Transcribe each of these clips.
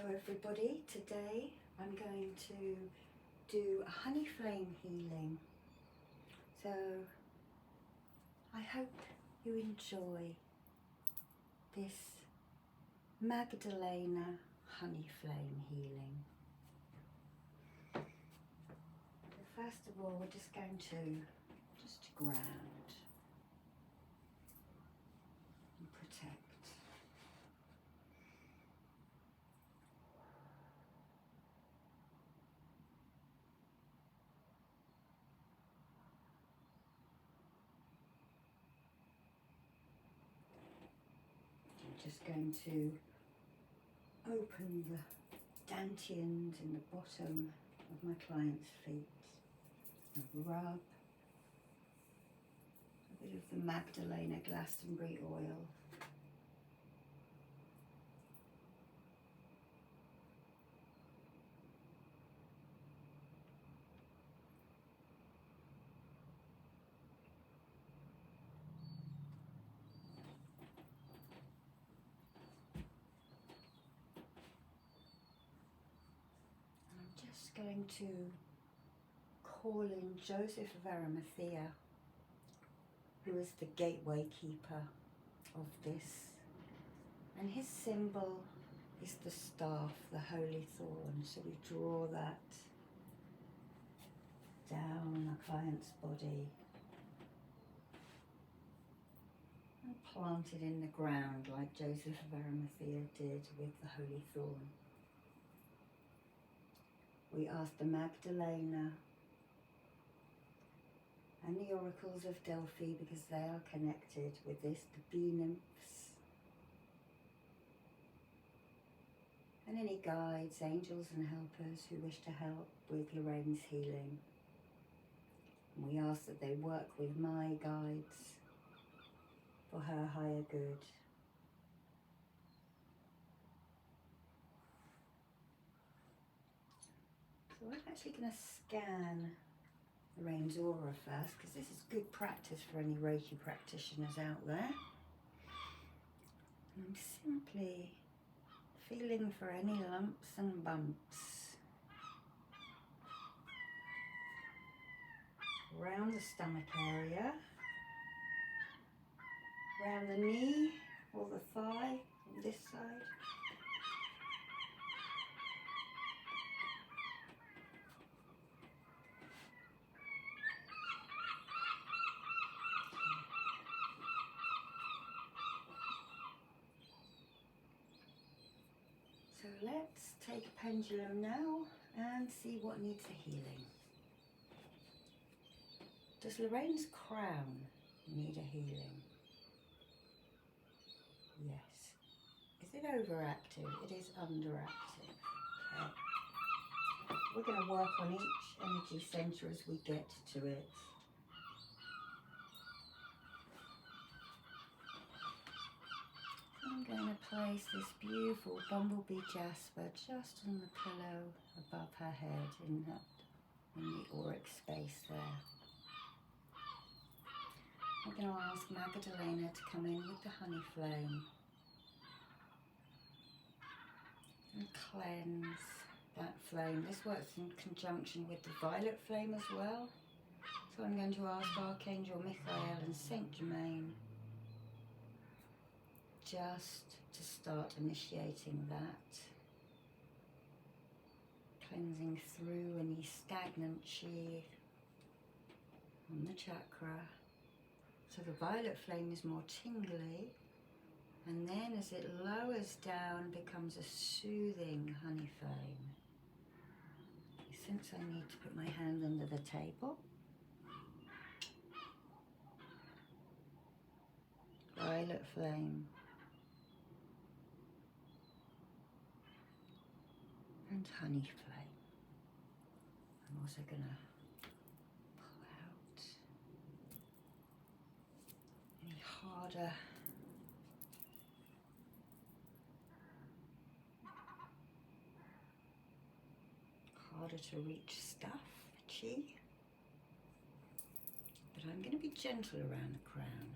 Hello everybody, today I'm going to do a honey flame healing. So I hope you enjoy this Magdalena honey flame healing. So first of all, we're just going to ground and protect. Just going to open the dantians in the bottom of my client's feet and rub a bit of the Magdalena Glastonbury oil. Going to call in Joseph of Arimathea, who is the gateway keeper of this, and his symbol is the staff, the holy thorn. So we draw that down our client's body and plant it in the ground like Joseph of Arimathea did with the holy thorn. We ask the Magdalena and the oracles of Delphi, because they are connected with this, the bee nymphs, and any guides, angels and helpers who wish to help with Lorraine's healing. And we ask that they work with my guides for her higher good. So I'm actually going to scan Lorraine's aura first, because this is good practice for any Reiki practitioners out there. And I'm simply feeling for any lumps and bumps around the stomach area, around the knee or the thigh on this side. So let's take a pendulum now and see what needs a healing. Does Lorraine's crown need a healing? Yes. Is it overactive? It is underactive. Okay. We're going to work on each energy centre as we get to it. I'm going to place this beautiful bumblebee jasper just on the pillow above her head in the auric space there. I'm going to ask Magdalena to come in with the honey flame and cleanse that flame. This works in conjunction with the violet flame as well. So I'm going to ask Archangel Michael and Saint Germain just to start initiating that, cleansing through any stagnant chi on the chakra. So the violet flame is more tingly, and then as it lowers down becomes a soothing honey flame. Since I need to put my hand under the table, violet flame and honey flame. I'm also going to pull out any harder to reach stuff, chi. But I'm going to be gentle around the crown.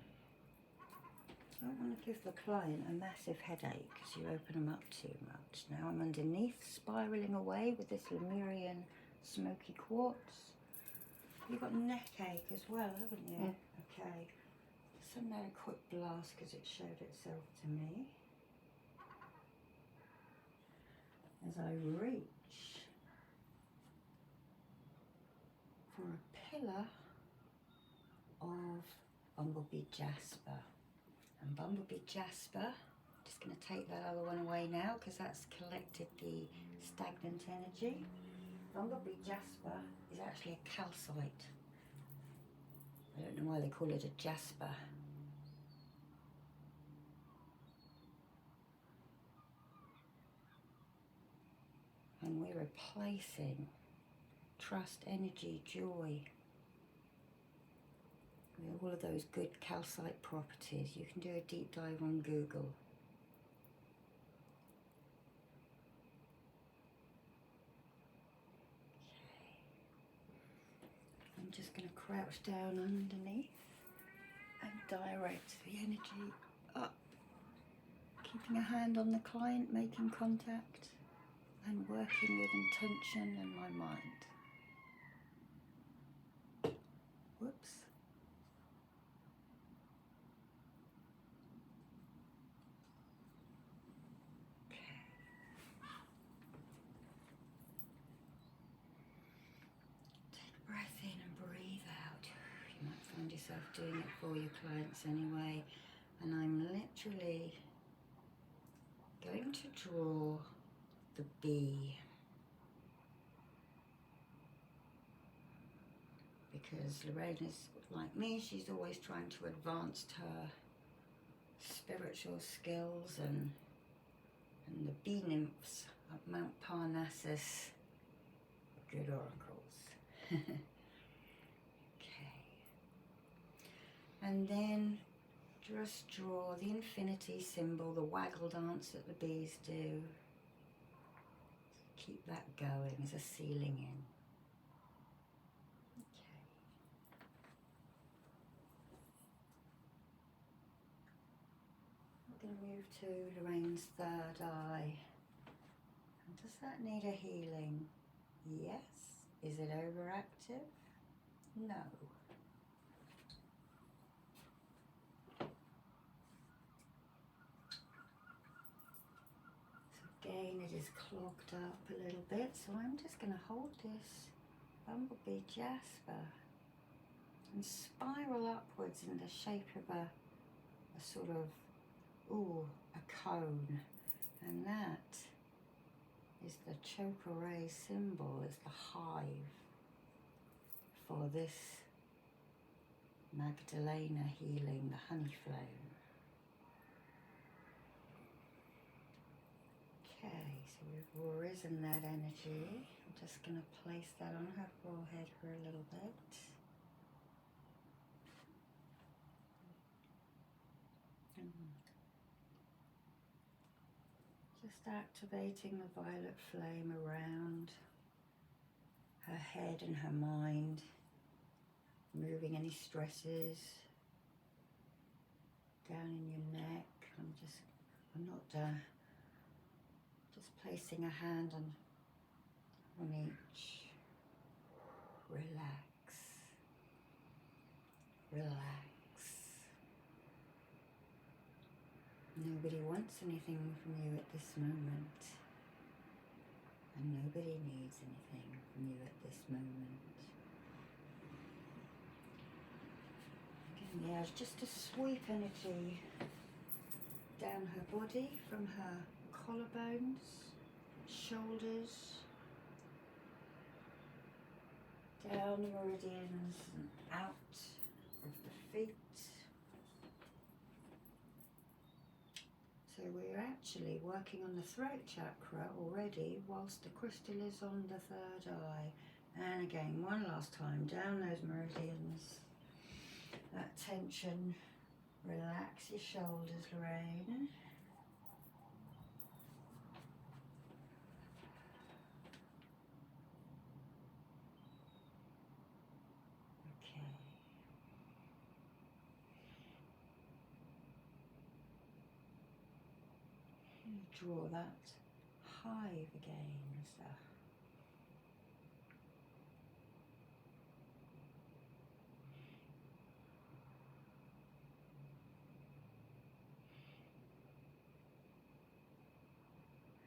don't want to give the client a massive headache because you open them up too much. Now I'm underneath, spiraling away with this Lemurian smoky quartz. You've got neck ache as well, haven't you? Yeah. Okay. Send that a quick blast because it showed itself to me. As I reach for a pillar of Bumblebee Jasper. And Bumblebee Jasper, I'm just going to take that other one away now because that's collected the stagnant energy. Bumblebee Jasper is actually a calcite. I don't know why they call it a jasper. And we're replacing trust, energy, joy, with all of those good calcite properties. You can do a deep dive on Google. Okay. I'm just going to crouch down underneath and direct the energy up, keeping a hand on the client, making contact and working with intention and my mind. Whoops. Breath in and breathe out. You might find yourself doing it for your clients anyway. And I'm literally going to draw the bee. Because Lorraine is like me, she's always trying to advance her spiritual skills, and the bee nymphs at Mount Parnassus, good oracles. Okay. And then just draw the infinity symbol, the waggle dance that the bees do. Keep that going as a sealing in. Okay. I'm going to move to Lorraine's third eye. And does that need a healing? Yes. Is it overactive? No. So again, it is clogged up a little bit, so I'm just going to hold this Bumblebee Jasper and spiral upwards in the shape of a sort of, a cone. And that is the Chokeray symbol, is the hive for this Magdalena healing, the honey flame. Okay, so we've risen that energy. I'm just going to place that on her forehead for a little bit. Just activating the violet flame around her head and her mind, moving any stresses down in your neck. I'm not just placing a hand on each. Relax, relax. Nobody wants anything from you at this moment, and nobody needs anything from you at this moment. Again, yeah, it's just a sweep energy down her body, from her collarbones, shoulders, down the meridians and out of the feet. So we're actually working on the throat chakra already whilst the crystal is on the third eye. And again, one last time, down those meridians. That tension, relax your shoulders, Lorraine. Okay. draw that hive again. So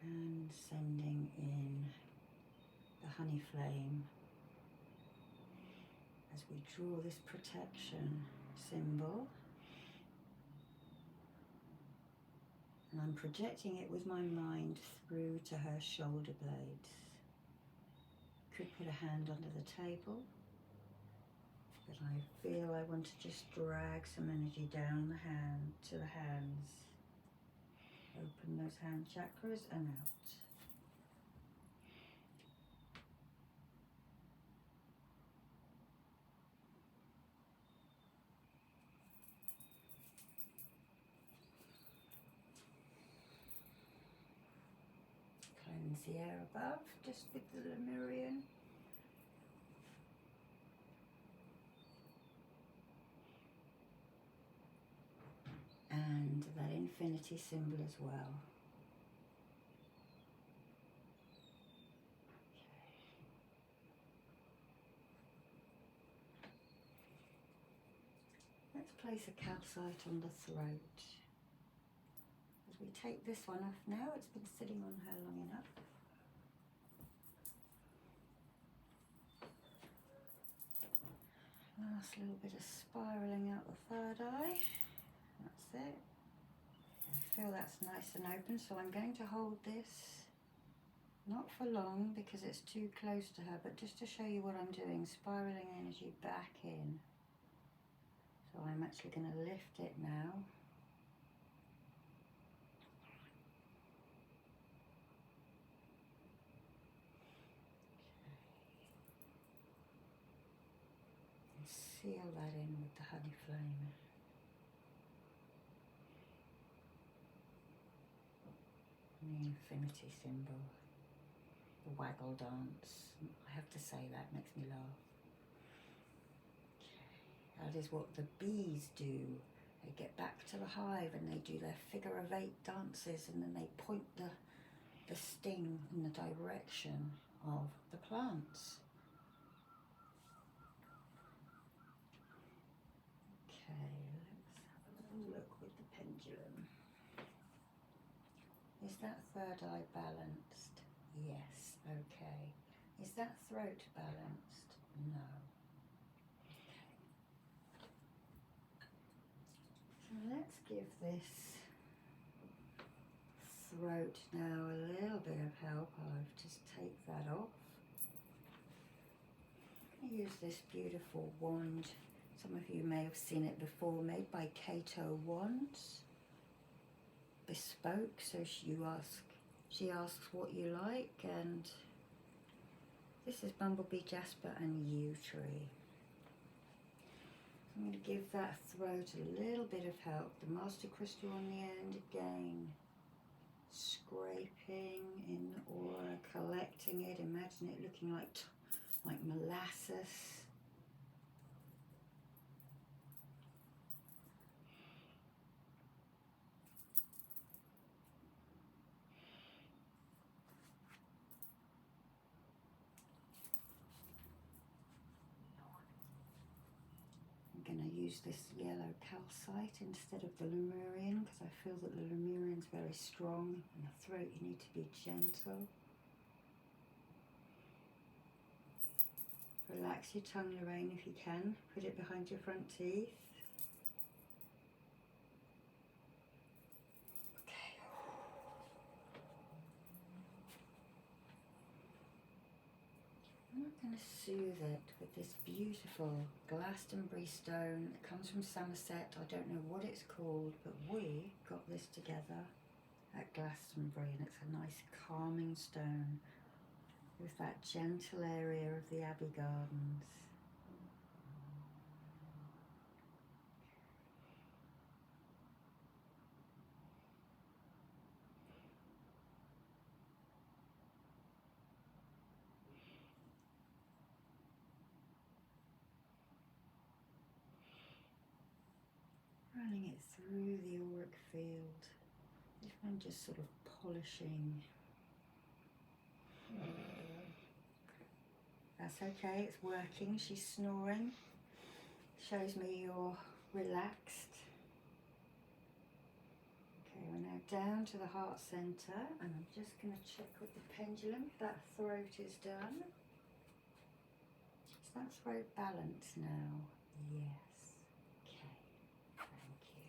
and sending in the honey flame as we draw this protection symbol. And I'm projecting it with my mind through to her shoulder blades. Could put a hand under the table, but I feel I want to just drag some energy down the hand to the hands. Open those hand chakras and out. Cleanse the air above, just with the Lemurian. And that infinity symbol as well. Let's place a calcite on the throat. As we take this one off now, it's been sitting on her long enough. Last little bit of spiralling out the third eye. That's it. I feel that's nice and open, so I'm going to hold this, not for long because it's too close to her, but just to show you what I'm doing, spiraling energy back in. So I'm actually going to lift it now. And seal that in with the honey flame. And the infinity symbol. The waggle dance. I have to say that makes me laugh. That is what the bees do. They get back to the hive and they do their figure of 8 dances, and then they point the sting in the direction of the plants. Okay, let's have a little look with the pendulum. Is that third eye balanced? Yes, okay. Is that throat balanced? No. Let's give this throat now a little bit of help. I'll just take that off. I use this beautiful wand. Some of you may have seen it before, made by Kato Wands. Bespoke, so she asks what you like, and this is bumblebee, jasper and yew tree. I'm going to give that throat a little bit of help. The master crystal on the end again. Scraping in the aura, collecting it. Imagine it looking like molasses. I'm going to use this yellow calcite instead of the Lemurian because I feel that the Lemurian is very strong. In the throat you need to be gentle. Relax your tongue, Lorraine, if you can. Put it behind your front teeth. Okay. I'm going to soothe it with this beautiful Glastonbury stone. It comes from Somerset. I don't know what it's called, but we got this together at Glastonbury, and it's a nice calming stone with that gentle area of the Abbey Gardens. Running it through the auric field. If and just sort of polishing. That's okay, it's working. She's snoring. Shows me you're relaxed. Okay, we're now down to the heart center, and I'm just going to check with the pendulum if that throat is done. Is that throat balanced now? Yes. Okay, thank you.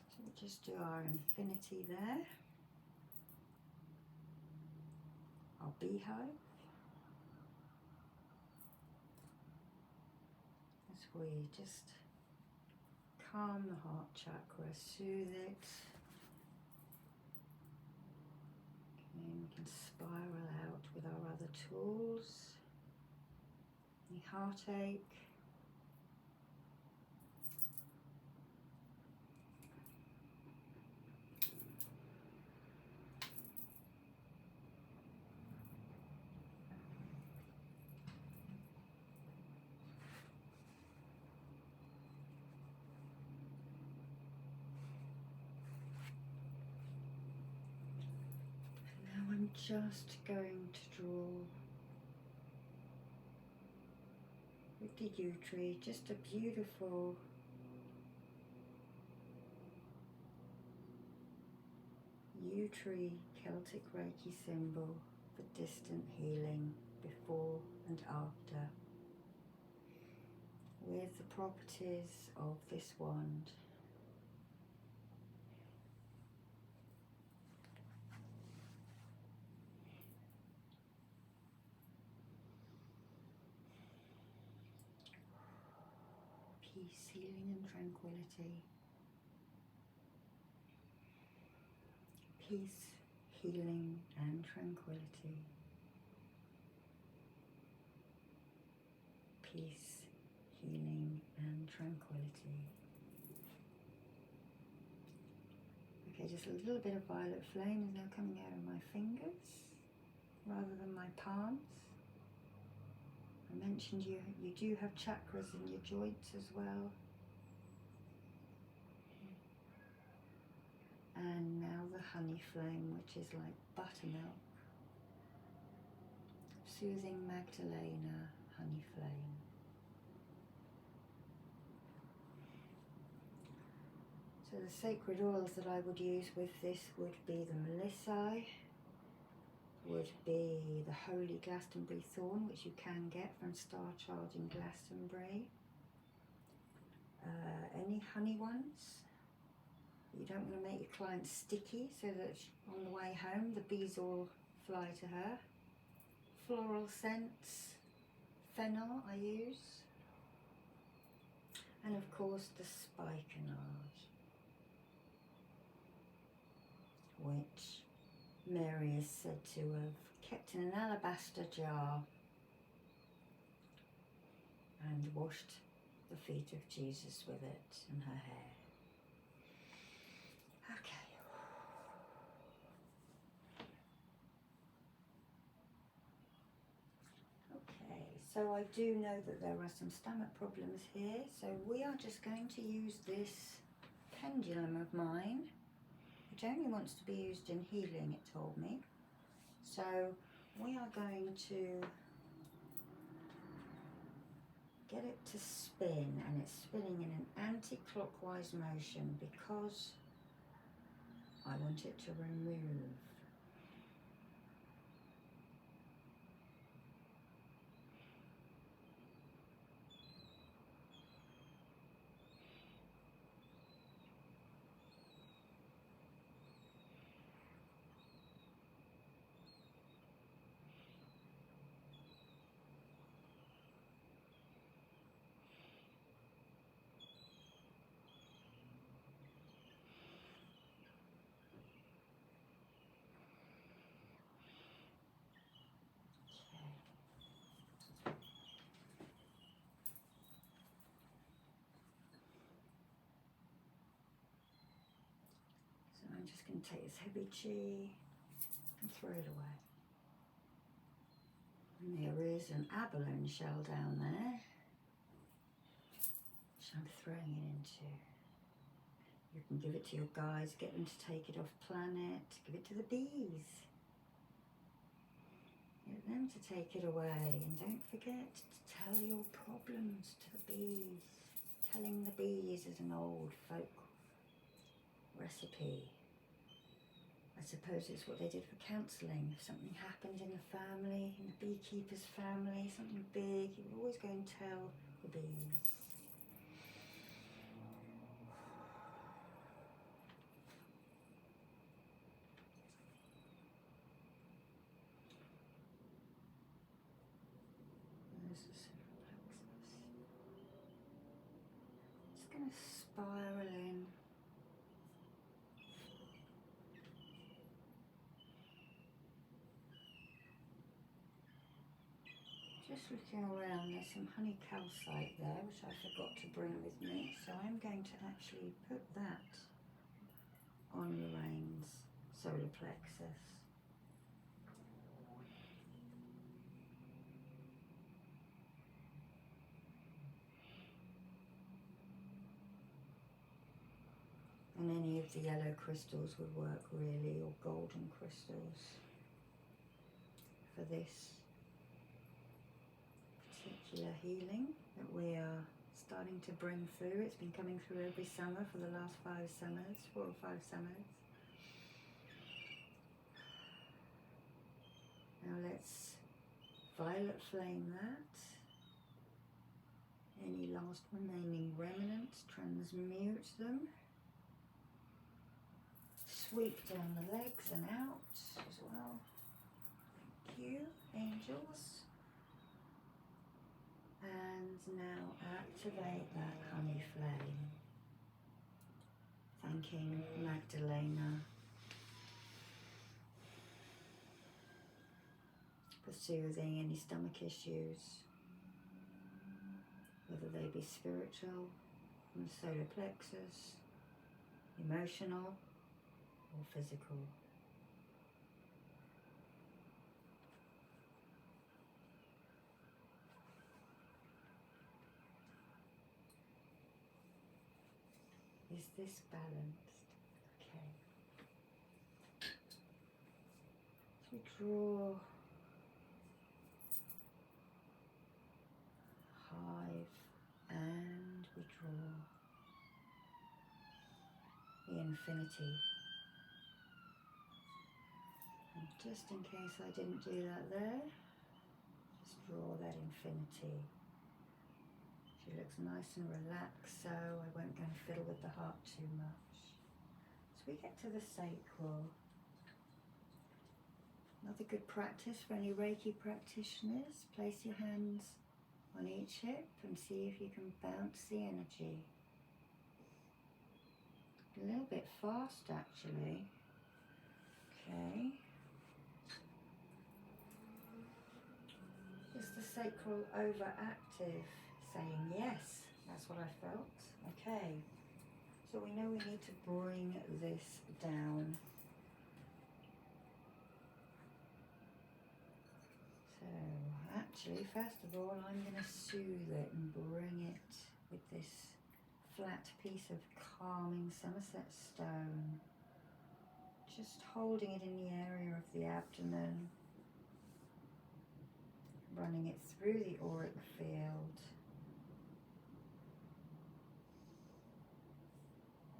So we'll just do our infinity there. Our beehive. As we just calm the heart chakra, soothe it. And we can spiral out with our other tools. Any heartache. And now I'm just going to draw with the yew tree just a beautiful yew tree Celtic Reiki symbol for distant healing before and after, with the properties of this wand. Peace, healing and tranquility. Peace, healing and tranquility. Peace, healing and tranquility. Okay, just a little bit of violet flame is now coming out of my fingers rather than my palms. I mentioned you do have chakras in your joints as well. And now the honey flame, which is like buttermilk. Soothing Magdalena honey flame. So the sacred oils that I would use with this would be the Melissa, would be the Holy Glastonbury Thorn, which you can get from Star Child in Glastonbury. Any honey ones. You don't want to make your client sticky so that on the way home the bees all fly to her. Floral scents, fennel I use, and of course the spikenard, which Mary is said to have kept in an alabaster jar and washed the feet of Jesus with it and her hair. Okay. Okay, so I do know that there are some stomach problems here, so we are just going to use this pendulum of mine, which only wants to be used in healing, it told me. So we are going to get it to spin, and it's spinning in an anti-clockwise motion because I want it to remove. I'm just going to take this heavy chi and throw it away. And there is an abalone shell down there. I'm throwing it into. You can give it to your guides, get them to take it off planet, give it to the bees. Get them to take it away, and don't forget to tell your problems to the bees. Telling the bees is an old folk recipe. I suppose it's what they did for counselling. If something happened in the family, in the beekeeper's family, something big, you would always go and tell the bees. There's the solar plexus. It's going to spiral in. Just looking around, there's some honey calcite there, which I forgot to bring with me, so I'm going to actually put that on Lorraine's solar plexus. And any of the yellow crystals would work really, or golden crystals, for this particular healing that we are starting to bring through. It's been coming through every summer for the last 4 or 5 summers. Now let's violet flame that. Any last remaining remnants, transmute them. Sweep down the legs and out as well. Thank you, angels. And now activate that honey flame. Thanking Magdalena for soothing any stomach issues, whether they be spiritual, from the solar plexus, emotional, or physical. Is this balanced? Okay. So we draw hive and we draw the infinity. And just in case I didn't do that there, just draw that infinity. She looks nice and relaxed, so I won't go and fiddle with the heart too much. So we get to the sacral. Another good practice for any Reiki practitioners. Place your hands on each hip and see if you can bounce the energy. A little bit fast actually. Okay. Is the sacral overactive? Saying yes, that's what I felt. Okay, so we know we need to bring this down. So actually, first of all, I'm going to soothe it and bring it with this flat piece of calming Somerset stone. Just holding it in the area of the abdomen, running it through the auric field.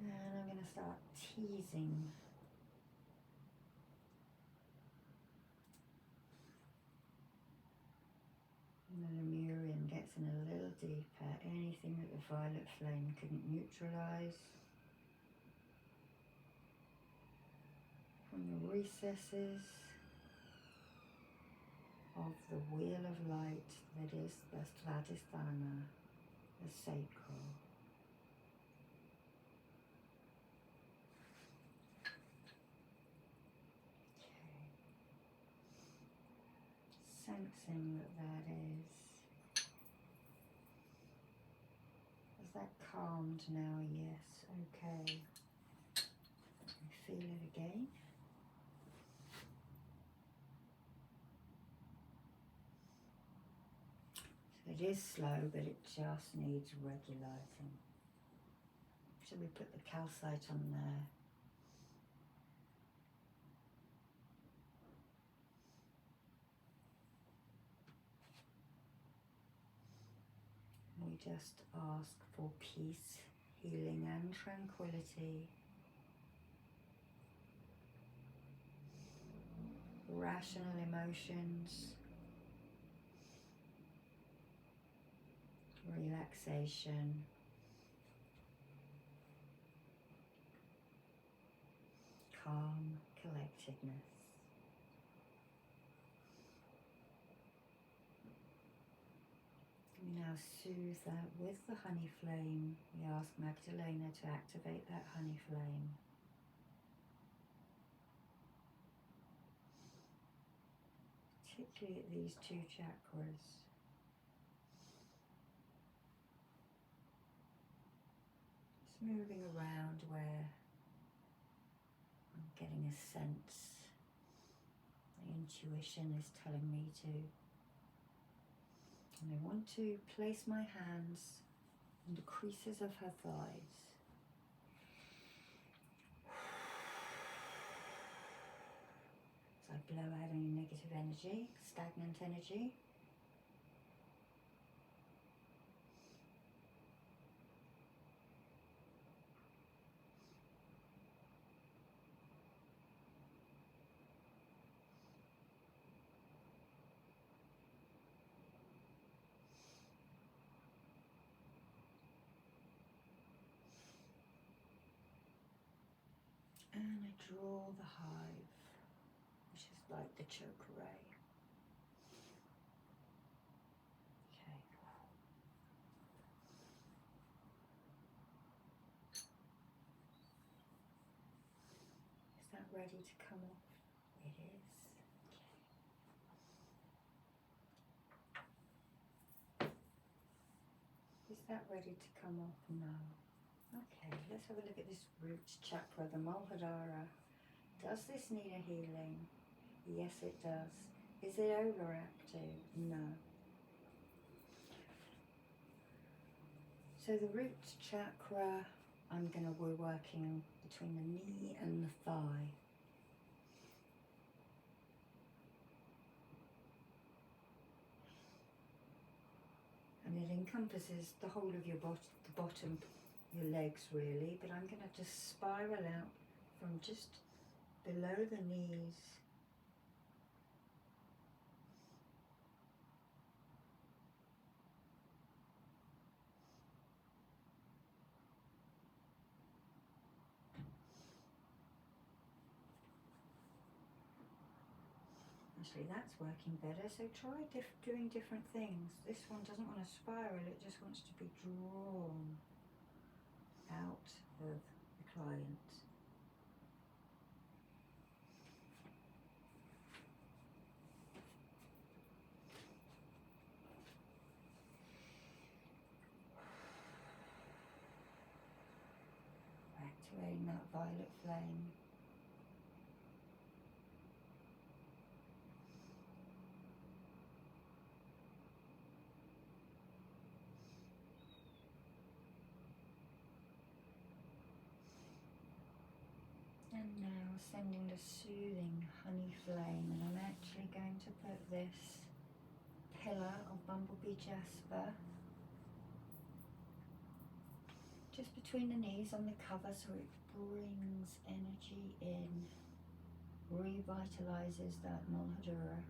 And I'm going to start teasing. And the Lemurian gets in a little deeper. Anything that the violet flame couldn't neutralize. From the recesses of the wheel of light that is the Svadhisthana, the sacral. Sensing that is. Has that calmed now? Yes. Okay. Feel it again. So It is slow, but it just needs regulating. So we put the calcite on there. We just ask for peace, healing and tranquility. Rational emotions. Relaxation. Calm collectedness. We now soothe that with the honey flame. We ask Magdalena to activate that honey flame. Particularly at these two chakras. Just moving around where I'm getting a sense. My intuition is telling me to. And I want to place my hands on the creases of her thighs. So I blow out any negative energy, stagnant energy. And I draw the hive, which is like the chakra ray. Okay. Is that ready to come off? It is. Okay. Is that ready to come off? No. Okay, let's have a look at this root chakra, the Muladhara. Does this need a healing? Yes, it does. Is it overactive? No. So the root chakra, we're working between the knee and the thigh. And it encompasses the whole of your the bottom, your legs really, but I'm going to just spiral out from just below the knees actually that's working better, so try doing different things. This one doesn't want to spiral, it just wants to be drawn out of the client. Activating that violet flame. And now sending the soothing honey flame, and I'm actually going to put this pillar of bumblebee jasper just between the knees on the cover, so it brings energy in, revitalizes that Muladhara.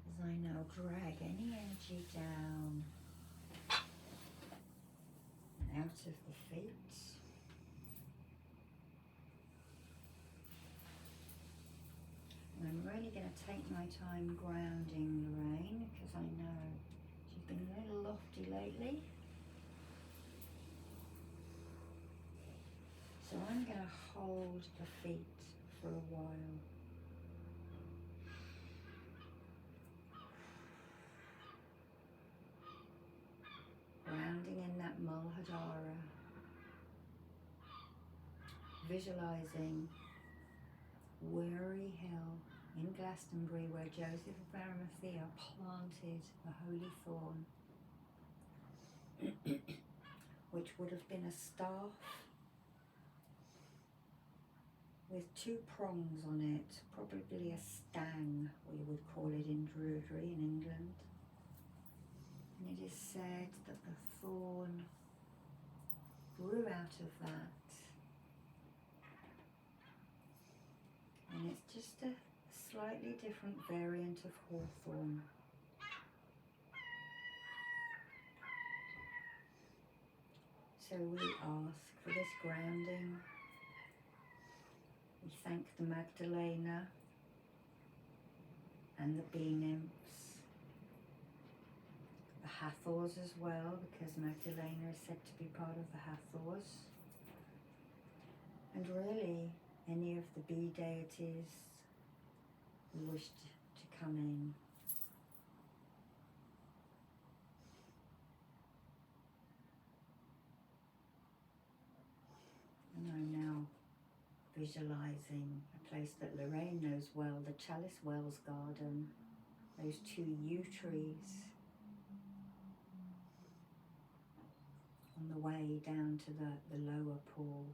As I now drag any energy down and out of the feet. And I'm really going to take my time grounding Lorraine, because I know she's been a little lofty lately. So I'm going to hold the feet for a while. Grounding in that Muladhara. Visualizing weary hill in Glastonbury where Joseph of Arimathea planted the holy thorn, which would have been a staff with two prongs on it, probably a stang, we would call it in Druidry in England. And it is said that the thorn grew out of that. And it's just a slightly different variant of hawthorn. So we ask for this grounding. We thank the Magdalena and the bee nymphs, the Hathors as well, because Magdalena is said to be part of the Hathors, and really any of the bee deities who wished to come in. And I'm now visualizing a place that Lorraine knows well, the Chalice Wells Garden, those two yew trees on the way down to the lower pool.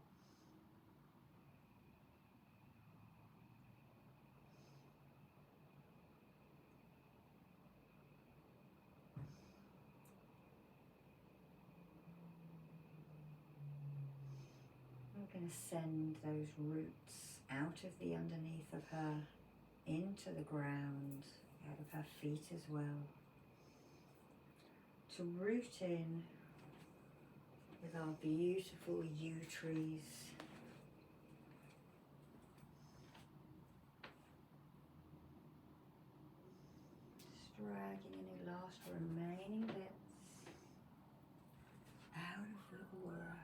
I'm going to send those roots out of the underneath of her, into the ground, out of her feet as well, to root in with our beautiful yew trees. Just dragging any last remaining bits out of the aura.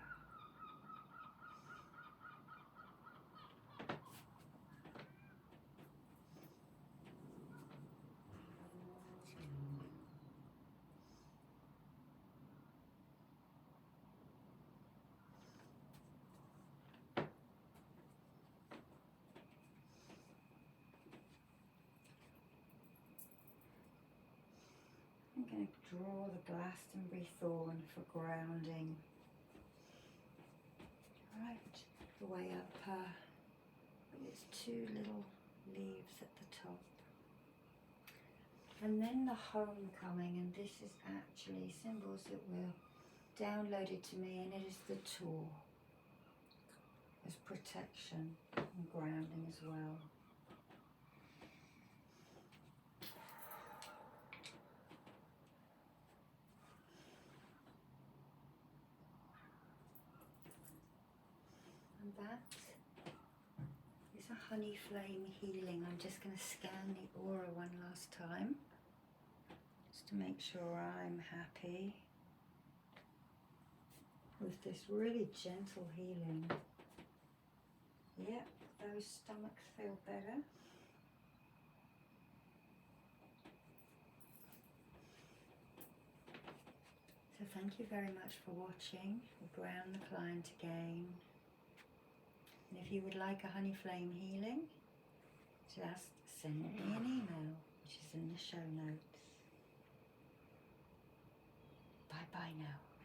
I'm going to draw the Glastonbury thorn for grounding right the way up her, with its two little leaves at the top. And then the homecoming, and this is actually symbols that were downloaded to me, and it is the tour as protection and grounding as well. And that is a honey flame healing. I'm just going to scan the aura one last time, just to make sure I'm happy with this really gentle healing. Yep, those stomachs feel better. So thank you very much for watching. We'll ground the client again. And if you would like a honey flame healing, just send me an email, which is in the show notes. Bye bye now.